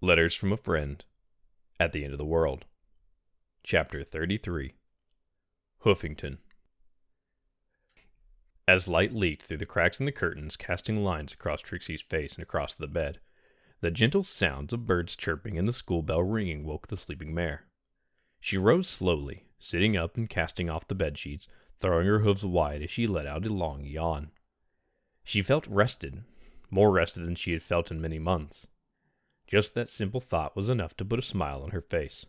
Letters from a Friend at the End of the World. Chapter 33. Hoofington. As light leaked through the cracks in the curtains, casting lines across Trixie's face and across the bed, the gentle sounds of birds chirping and the school bell ringing woke the sleeping mare. She rose slowly, sitting up and casting off the bedsheets, throwing her hooves wide as she let out a long yawn. She felt rested, more rested than she had felt in many months. Just that simple thought was enough to put a smile on her face.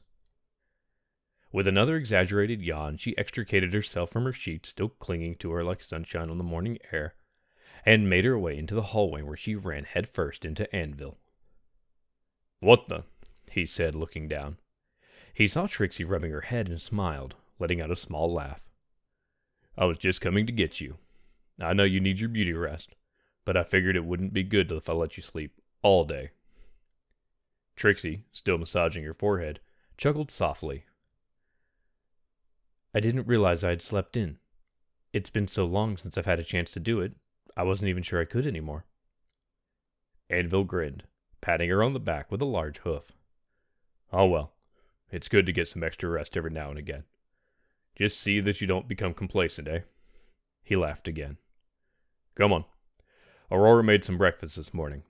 With another exaggerated yawn, she extricated herself from her sheets, still clinging to her like sunshine on the morning air, and made her way into the hallway where she ran headfirst into Anvil. "What the?" he said, looking down. He saw Trixie rubbing her head and smiled, letting out a small laugh. "I was just coming to get you. I know you need your beauty rest, but I figured it wouldn't be good if I let you sleep all day." Trixie, still massaging her forehead, chuckled softly. "I didn't realize I had slept in. It's been so long since I've had a chance to do it, I wasn't even sure I could anymore." Anvil grinned, patting her on the back with a large hoof. "Oh well, it's good to get some extra rest every now and again. Just see that you don't become complacent, eh?" He laughed again. "Come on. Aurora made some breakfast this morning.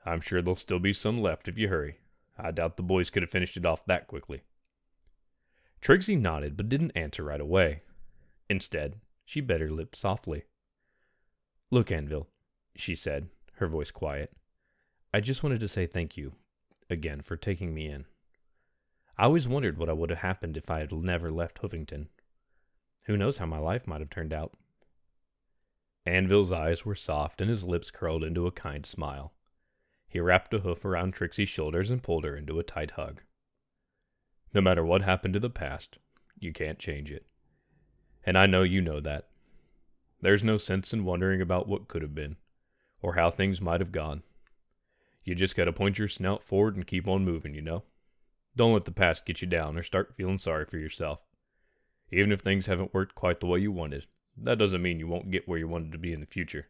I'm sure there'll still be some left if you hurry. I doubt the boys could have finished it off that quickly." Trixie nodded but didn't answer right away. Instead, she bit her lip softly. "Look, Anvil," she said, her voice quiet. "I just wanted to say thank you, again, for taking me in. I always wondered what would have happened if I had never left Hoofington. Who knows how my life might have turned out." Anvil's eyes were soft and his lips curled into a kind smile. He wrapped a hoof around Trixie's shoulders and pulled her into a tight hug. "No matter what happened to the past, you can't change it. And I know you know that. There's no sense in wondering about what could have been, or how things might have gone. You just gotta point your snout forward and keep on moving, you know? Don't let the past get you down or start feeling sorry for yourself. Even if things haven't worked quite the way you wanted, that doesn't mean you won't get where you wanted to be in the future."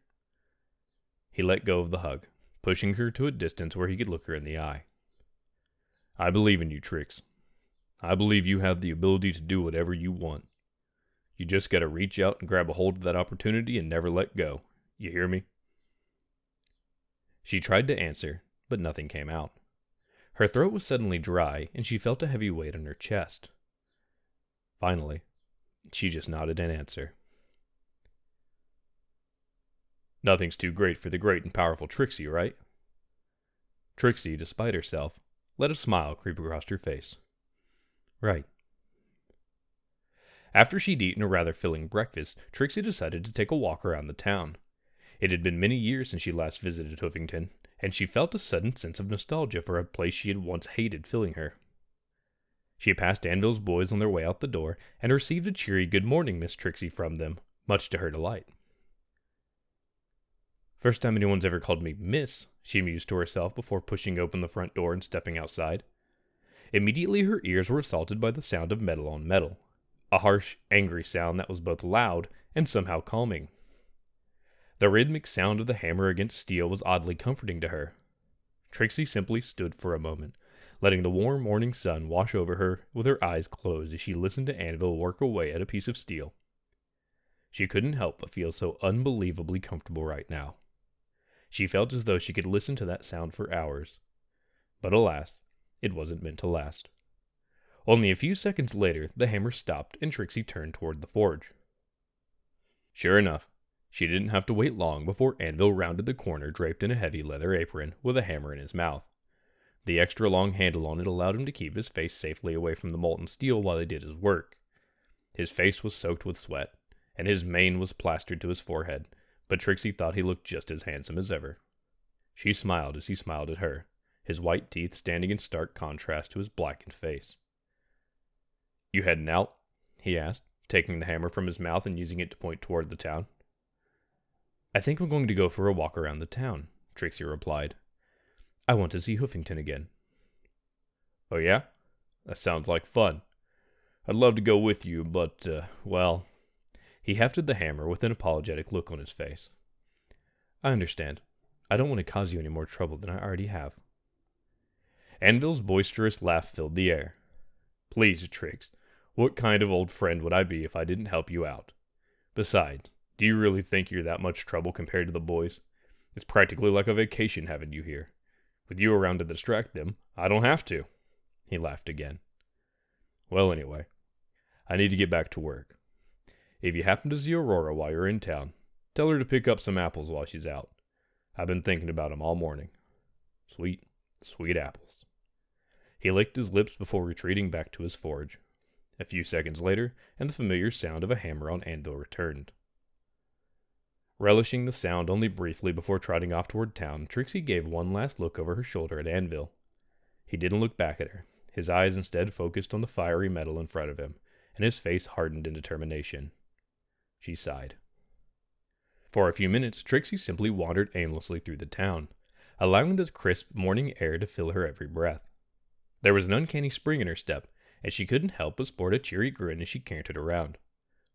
He let go of the hug, pushing her to a distance where he could look her in the eye. "I believe in you, Trix. I believe you have the ability to do whatever you want. You just gotta reach out and grab a hold of that opportunity and never let go. You hear me?" She tried to answer, but nothing came out. Her throat was suddenly dry, and she felt a heavy weight on her chest. Finally, she just nodded in answer. "Nothing's too great for the great and powerful Trixie, right?" Trixie, despite herself, let a smile creep across her face. "Right." After she'd eaten a rather filling breakfast, Trixie decided to take a walk around the town. It had been many years since she last visited Hoofington, and she felt a sudden sense of nostalgia for a place she had once hated filling her. She passed Anvil's boys on their way out the door, and received a cheery "Good morning, Miss Trixie" from them, much to her delight. "First time anyone's ever called me Miss," she mused to herself before pushing open the front door and stepping outside. Immediately her ears were assaulted by the sound of metal on metal, a harsh, angry sound that was both loud and somehow calming. The rhythmic sound of the hammer against steel was oddly comforting to her. Trixie simply stood for a moment, letting the warm morning sun wash over her with her eyes closed as she listened to Anvil work away at a piece of steel. She couldn't help but feel so unbelievably comfortable right now. She felt as though she could listen to that sound for hours. But alas, it wasn't meant to last. Only a few seconds later, the hammer stopped and Trixie turned toward the forge. Sure enough, she didn't have to wait long before Anvil rounded the corner draped in a heavy leather apron with a hammer in his mouth. The extra long handle on it allowed him to keep his face safely away from the molten steel while he did his work. His face was soaked with sweat, and his mane was plastered to his forehead, but Trixie thought he looked just as handsome as ever. She smiled as he smiled at her, his white teeth standing in stark contrast to his blackened face. "You heading out?" he asked, taking the hammer from his mouth and using it to point toward the town. "I think I'm going to go for a walk around the town," Trixie replied. "I want to see Hoofington again." "Oh yeah? That sounds like fun. I'd love to go with you, but, well..." He hefted the hammer with an apologetic look on his face. "I understand. I don't want to cause you any more trouble than I already have." Anvil's boisterous laugh filled the air. Please, Trix, what kind of old friend would I be if I didn't help you out? Besides, do you really think you're that much trouble compared to the boys? It's practically like a vacation having you here. With you around to distract them, I don't have to. He laughed again. Well, anyway, I need to get back to work. If you happen to see Aurora while you're in town, tell her to pick up some apples while she's out. I've been thinking about 'em all morning. Sweet, sweet apples. He licked his lips before retreating back to his forge. A few seconds later, and the familiar sound of a hammer on anvil returned. Relishing the sound only briefly before trotting off toward town, Trixie gave one last look over her shoulder at Anvil. He didn't look back at her. His eyes instead focused on the fiery metal in front of him, and his face hardened in determination. She sighed. For a few minutes, Trixie simply wandered aimlessly through the town, allowing the crisp morning air to fill her every breath. There was an uncanny spring in her step, and she couldn't help but sport a cheery grin as she cantered around.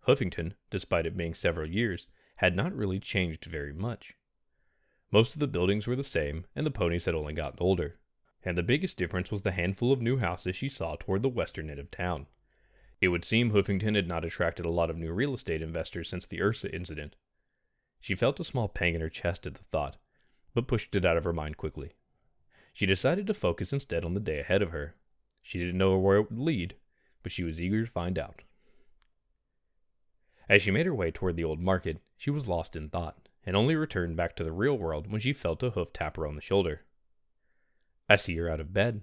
Huffington, despite it being several years, had not really changed very much. Most of the buildings were the same, and the ponies had only gotten older. And the biggest difference was the handful of new houses she saw toward the western end of town. It would seem Huffington had not attracted a lot of new real estate investors since the Ursa incident. She felt a small pang in her chest at the thought, but pushed it out of her mind quickly. She decided to focus instead on the day ahead of her. She didn't know where it would lead, but she was eager to find out. As she made her way toward the old market, she was lost in thought, and only returned back to the real world when she felt a hoof tap her on the shoulder. I see you're out of bed.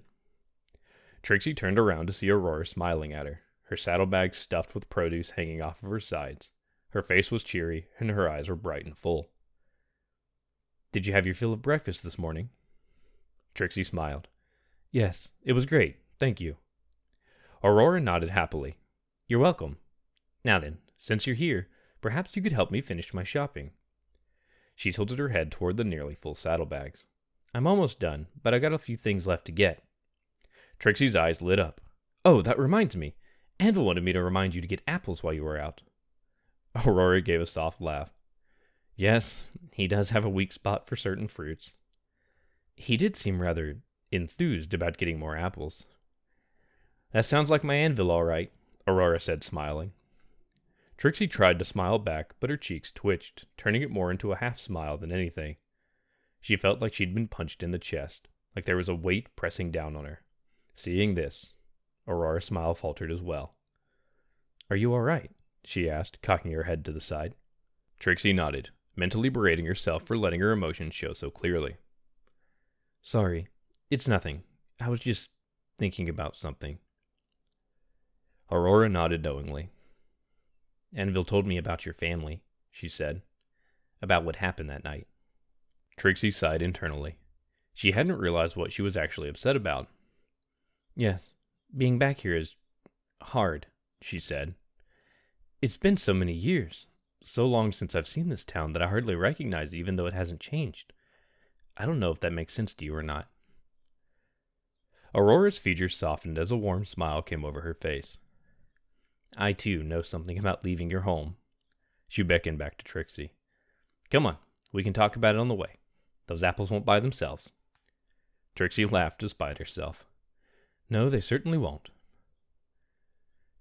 Trixie turned around to see Aurora smiling at her saddlebags stuffed with produce hanging off of her sides. Her face was cheery, and her eyes were bright and full. Did you have your fill of breakfast this morning? Trixie smiled. Yes, it was great, thank you. Aurora nodded happily. You're welcome. Now then, since you're here, perhaps you could help me finish my shopping. She tilted her head toward the nearly full saddlebags. I'm almost done, but I got a few things left to get. Trixie's eyes lit up. Oh, that reminds me. Anvil wanted me to remind you to get apples while you were out. Aurora gave a soft laugh. Yes, he does have a weak spot for certain fruits. He did seem rather enthused about getting more apples. That sounds like my Anvil, all right, Aurora said, smiling. Trixie tried to smile back, but her cheeks twitched, turning it more into a half-smile than anything. She felt like she'd been punched in the chest, like there was a weight pressing down on her. Seeing this, Aurora's smile faltered as well. Are you all right? She asked, cocking her head to the side. Trixie nodded, mentally berating herself for letting her emotions show so clearly. Sorry, it's nothing. I was just thinking about something. Aurora nodded knowingly. Anvil told me about your family, she said, about what happened that night. Trixie sighed internally. She hadn't realized what she was actually upset about. Yes, being back here is hard, she said. It's been so many years, so long since I've seen this town that I hardly recognize it even though it hasn't changed. I don't know if that makes sense to you or not. Aurora's features softened as a warm smile came over her face. I, too, know something about leaving your home. She beckoned back to Trixie. Come on, we can talk about it on the way. Those apples won't buy themselves. Trixie laughed despite herself. No, they certainly won't.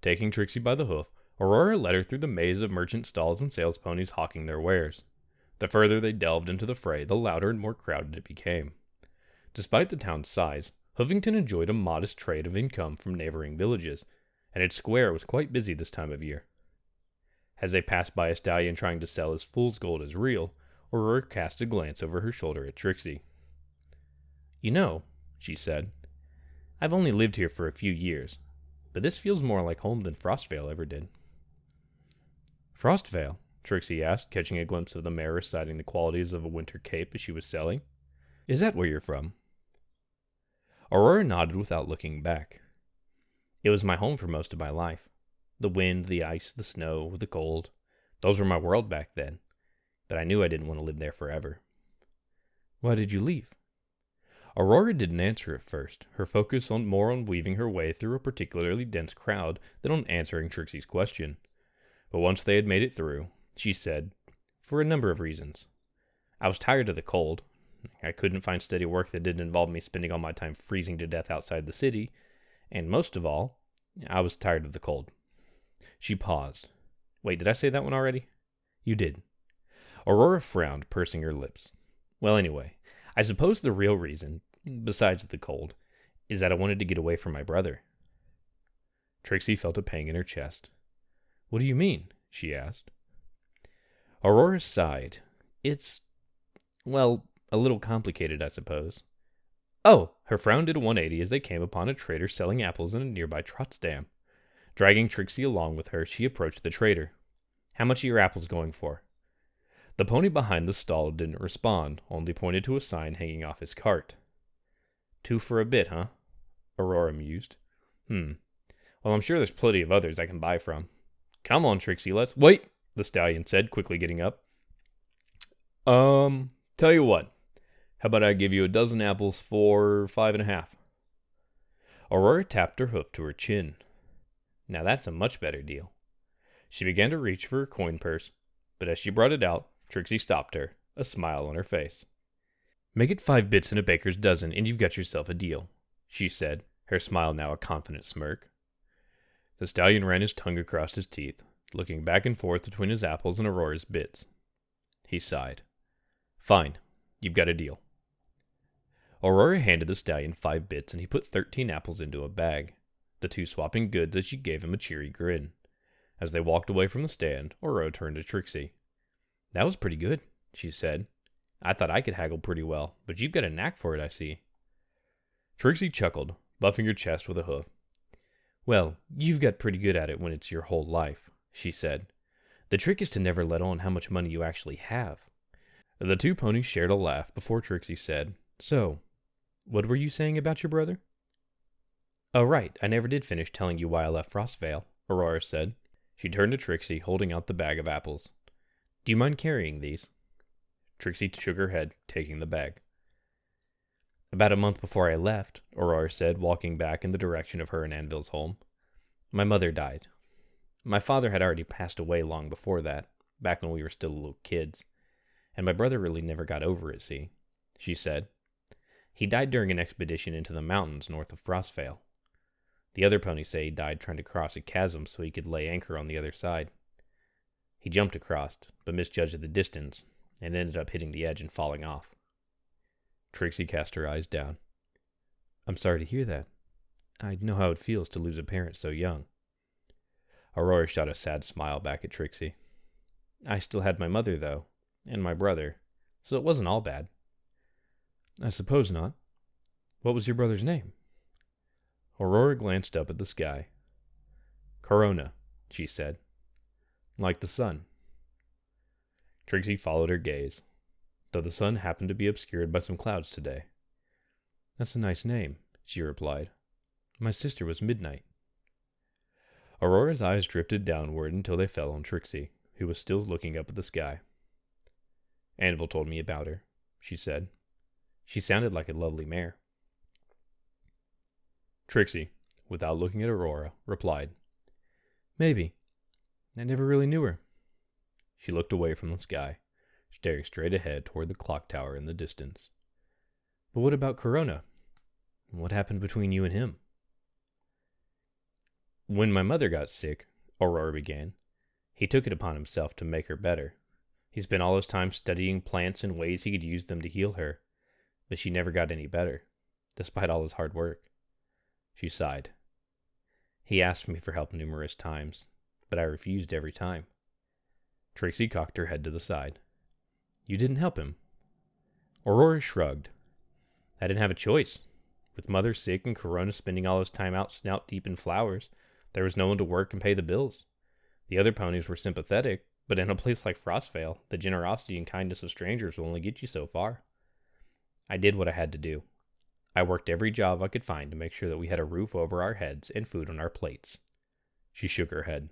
Taking Trixie by the hoof, Aurora led her through the maze of merchant stalls and sales ponies hawking their wares. The further they delved into the fray, the louder and more crowded it became. Despite the town's size, Huffington enjoyed a modest trade of income from neighboring villages, and its square was quite busy this time of year. As they passed by a stallion trying to sell his fool's gold as real, Aurora cast a glance over her shoulder at Trixie. You know, she said, I've only lived here for a few years, but this feels more like home than Frostvale ever did. Frostvale? Trixie asked, catching a glimpse of the mare reciting the qualities of a winter cape as she was selling. Is that where you're from? Aurora nodded without looking back. It was my home for most of my life. The wind, the ice, the snow, the cold. Those were my world back then, but I knew I didn't want to live there forever. Why did you leave? Aurora didn't answer at first, her focus more on weaving her way through a particularly dense crowd than on answering Trixie's question. But once they had made it through, she said, for a number of reasons. I was tired of the cold. I couldn't find steady work that didn't involve me spending all my time freezing to death outside the city, and most of all, I was tired of the cold. She paused. Wait, did I say that one already? You did. Aurora frowned, pursing her lips. Well, anyway, I suppose the real reason, besides the cold, is that I wanted to get away from my brother. Trixie felt a pang in her chest. What do you mean? She asked. Aurora sighed. It's, well, a little complicated, I suppose. Oh, her frown did a 180 as they came upon a trader selling apples in a nearby trot stand. Dragging Trixie along with her, she approached the trader. How much are your apples going for? The pony behind the stall didn't respond, only pointed to a sign hanging off his cart. 2 for a bit, huh? Aurora mused. Well, I'm sure there's plenty of others I can buy from. Come on, Trixie, let's... Wait, the stallion said, quickly getting up. Tell you what. How about I give you a dozen apples for 5.5? Aurora tapped her hoof to her chin. Now that's a much better deal. She began to reach for her coin purse, but as she brought it out, Trixie stopped her, a smile on her face. Make it 5 bits and a baker's dozen, and you've got yourself a deal, she said, her smile now a confident smirk. The stallion ran his tongue across his teeth, looking back and forth between his apples and Aurora's bits. He sighed. Fine, you've got a deal. Aurora handed the stallion 5 bits, and he put 13 apples into a bag, the two swapping goods as she gave him a cheery grin. As they walked away from the stand, Aurora turned to Trixie. That was pretty good, she said. I thought I could haggle pretty well, but you've got a knack for it, I see. Trixie chuckled, buffing her chest with a hoof. Well, you've got pretty good at it when it's your whole life, she said. The trick is to never let on how much money you actually have. The two ponies shared a laugh before Trixie said, So, what were you saying about your brother? Oh, right, I never did finish telling you why I left Frostvale, Aurora said. She turned to Trixie, holding out the bag of apples. Do you mind carrying these? Trixie shook her head, taking the bag. About a month before I left, Aurora said, walking back in the direction of her and Anvil's home, my mother died. My father had already passed away long before that, back when we were still little kids, and my brother really never got over it, see, she said. He died during an expedition into the mountains north of Frostvale. The other ponies say he died trying to cross a chasm so he could lay anchor on the other side. He jumped across, but misjudged the distance, and ended up hitting the edge and falling off. Trixie cast her eyes down. I'm sorry to hear that. I know how it feels to lose a parent so young. Aurora shot a sad smile back at Trixie. I still had my mother, though, and my brother, so it wasn't all bad. I suppose not. What was your brother's name? Aurora glanced up at the sky. Corona, she said. Like the sun. Trixie followed her gaze, though the sun happened to be obscured by some clouds today. That's a nice name, she replied. My sister was Midnight. Aurora's eyes drifted downward until they fell on Trixie, who was still looking up at the sky. Anvil told me about her, she said. She sounded like a lovely mare. Trixie, without looking at Aurora, replied, Maybe. I never really knew her. She looked away from the sky, staring straight ahead toward the clock tower in the distance. But what about Corona? What happened between you and him? When my mother got sick, Aurora began, he took it upon himself to make her better. He spent all his time studying plants and ways he could use them to heal her, but she never got any better, despite all his hard work. She sighed. He asked me for help numerous times, but I refused every time. Trixie cocked her head to the side. You didn't help him. Aurora shrugged. I didn't have a choice. With Mother sick and Corona spending all his time out snout deep in flowers, there was no one to work and pay the bills. The other ponies were sympathetic, but in a place like Frostvale, the generosity and kindness of strangers will only get you so far. I did what I had to do. I worked every job I could find to make sure that we had a roof over our heads and food on our plates. She shook her head.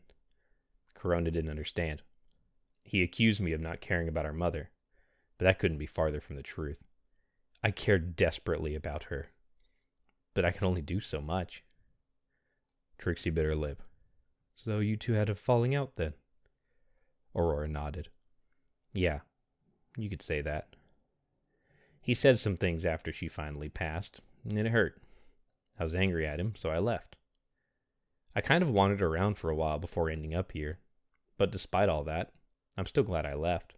Corona didn't understand. He accused me of not caring about our mother, but that couldn't be farther from the truth. I cared desperately about her, but I could only do so much. Trixie bit her lip. So you two had a falling out then? Aurora nodded. Yeah, you could say that. He said some things after she finally passed, and it hurt. I was angry at him, so I left. I kind of wandered around for a while before ending up here, but despite all that, I'm still glad I left.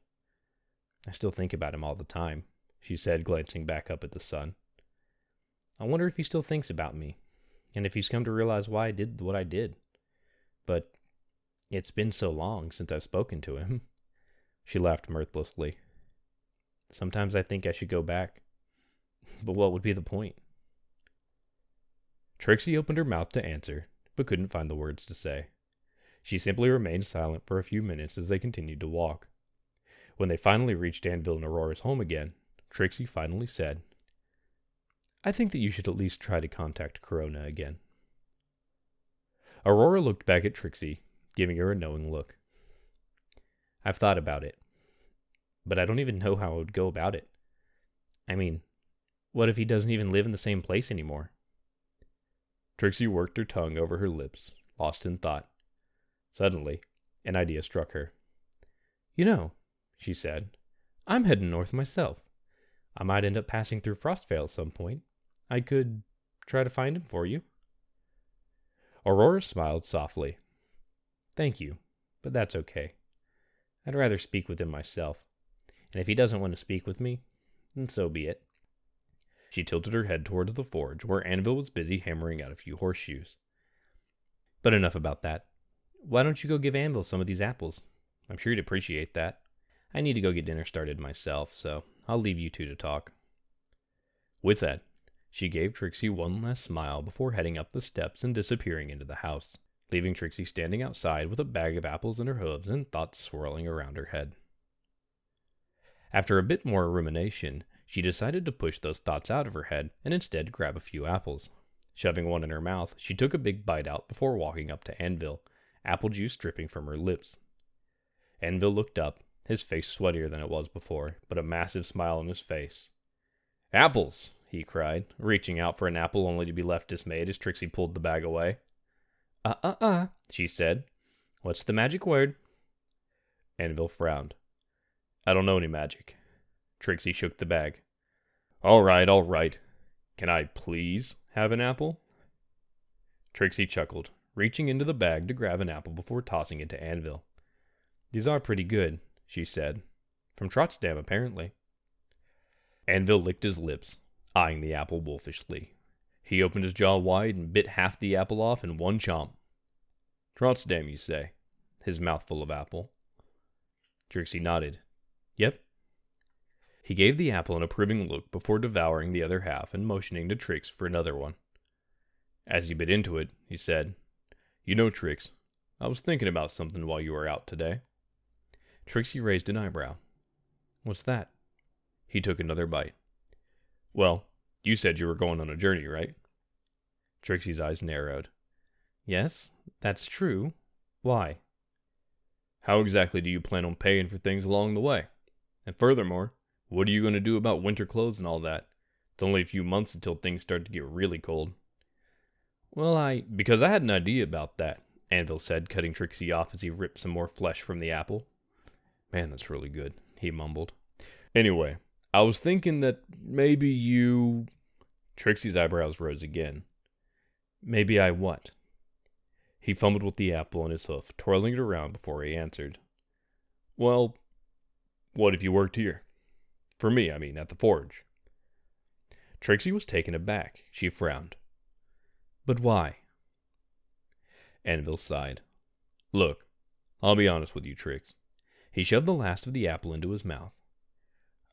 I still think about him all the time, she said, glancing back up at the sun. I wonder if he still thinks about me, and if he's come to realize why I did what I did. But it's been so long since I've spoken to him. She laughed mirthlessly. Sometimes I think I should go back, but what would be the point? Trixie opened her mouth to answer, but couldn't find the words to say. She simply remained silent for a few minutes as they continued to walk. When they finally reached Anvil and Aurora's home again, Trixie finally said, I think that you should at least try to contact Corona again. Aurora looked back at Trixie, giving her a knowing look. I've thought about it, but I don't even know how I would go about it. I mean, what if he doesn't even live in the same place anymore? Trixie worked her tongue over her lips, lost in thought. Suddenly, an idea struck her. You know, she said, I'm heading north myself. I might end up passing through Frostvale at some point. I could try to find him for you. Aurora smiled softly. Thank you, but that's okay. I'd rather speak with him myself, and if he doesn't want to speak with me, then so be it. She tilted her head towards the forge, where Anvil was busy hammering out a few horseshoes. But enough about that. Why don't you go give Anvil some of these apples? I'm sure he'd appreciate that. I need to go get dinner started myself, so I'll leave you two to talk. With that, she gave Trixie one last smile before heading up the steps and disappearing into the house, leaving Trixie standing outside with a bag of apples in her hooves and thoughts swirling around her head. After a bit more rumination, she decided to push those thoughts out of her head and instead grab a few apples. Shoving one in her mouth, she took a big bite out before walking up to Anvil, apple juice dripping from her lips. Anvil looked up, his face sweatier than it was before, but a massive smile on his face. Apples! He cried, reaching out for an apple only to be left dismayed as Trixie pulled the bag away. She said. What's the magic word? Anvil frowned. I don't know any magic. Trixie shook the bag. All right. Can I please have an apple? Trixie chuckled, reaching into the bag to grab an apple before tossing it to Anvil. These are pretty good, she said. From Trotsdam, apparently. Anvil licked his lips, eyeing the apple wolfishly. He opened his jaw wide and bit half the apple off in one chomp. Trotsdam, you say? His mouth full of apple. Trixie nodded. Yep. He gave the apple an approving look before devouring the other half and motioning to Trix for another one. As he bit into it, he said, You know, Trix, I was thinking about something while you were out today. Trixie raised an eyebrow. What's that? He took another bite. Well, you said you were going on a journey, right? Trixie's eyes narrowed. Yes, that's true. Why? How exactly do you plan on paying for things along the way? And furthermore, what are you going to do about winter clothes and all that? It's only a few months until things start to get really cold. Well, because I had an idea about that, Anvil said, cutting Trixie off as he ripped some more flesh from the apple. Man, that's really good, he mumbled. Anyway, I was thinking that maybe you... Trixie's eyebrows rose again. Maybe I what? He fumbled with the apple in his hoof, twirling it around before he answered. Well, what if you worked here? For me, I mean, at the forge. Trixie was taken aback. She frowned. But why? Anvil sighed. Look, I'll be honest with you, Trix. He shoved the last of the apple into his mouth.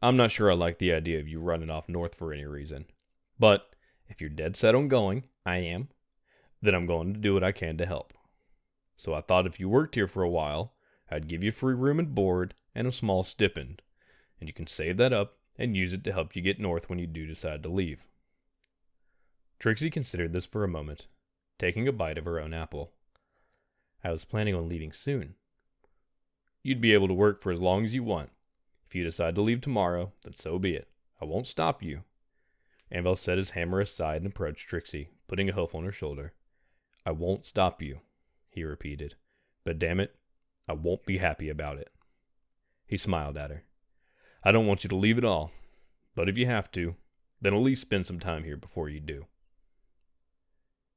I'm not sure I like the idea of you running off north for any reason. But if you're dead set on going, I am, then I'm going to do what I can to help. So I thought if you worked here for a while, I'd give you free room and board and a small stipend, and you can save that up and use it to help you get north when you do decide to leave. Trixie considered this for a moment, taking a bite of her own apple. I was planning on leaving soon. You'd be able to work for as long as you want. If you decide to leave tomorrow, then so be it. I won't stop you. Anvil set his hammer aside and approached Trixie, putting a hoof on her shoulder. I won't stop you, he repeated. But damn it, I won't be happy about it. He smiled at her. I don't want you to leave at all, But if you have to, then at least spend some time here before you do.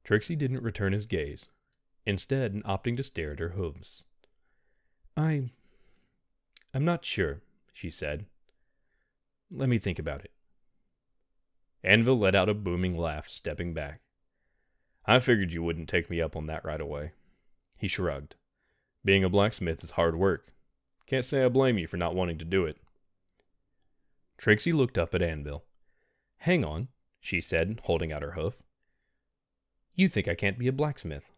Trixie didn't return his gaze, instead opting to stare at her hooves. I'm not sure, she said. Let me think about it. Anvil let out a booming laugh, stepping back. I figured you wouldn't take me up on that right away. He shrugged. Being a blacksmith is hard work. Can't say I blame you for not wanting to do it. Trixie looked up at Anvil. Hang on, she said, holding out her hoof. You think I can't be a blacksmith?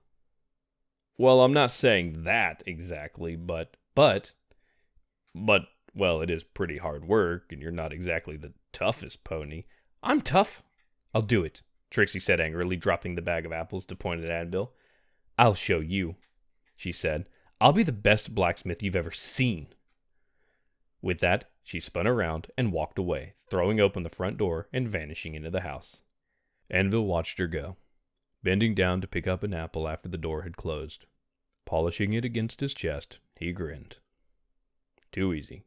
Well, I'm not saying that exactly, but, well, it is pretty hard work, and you're not exactly the toughest pony. I'm tough. I'll do it, Trixie said angrily, dropping the bag of apples to point at Anvil. I'll show you, she said. I'll be the best blacksmith you've ever seen. With that, she spun around and walked away, throwing open the front door and vanishing into the house. Anvil watched her go, bending down to pick up an apple after the door had closed. Polishing it against his chest, he grinned. Too easy.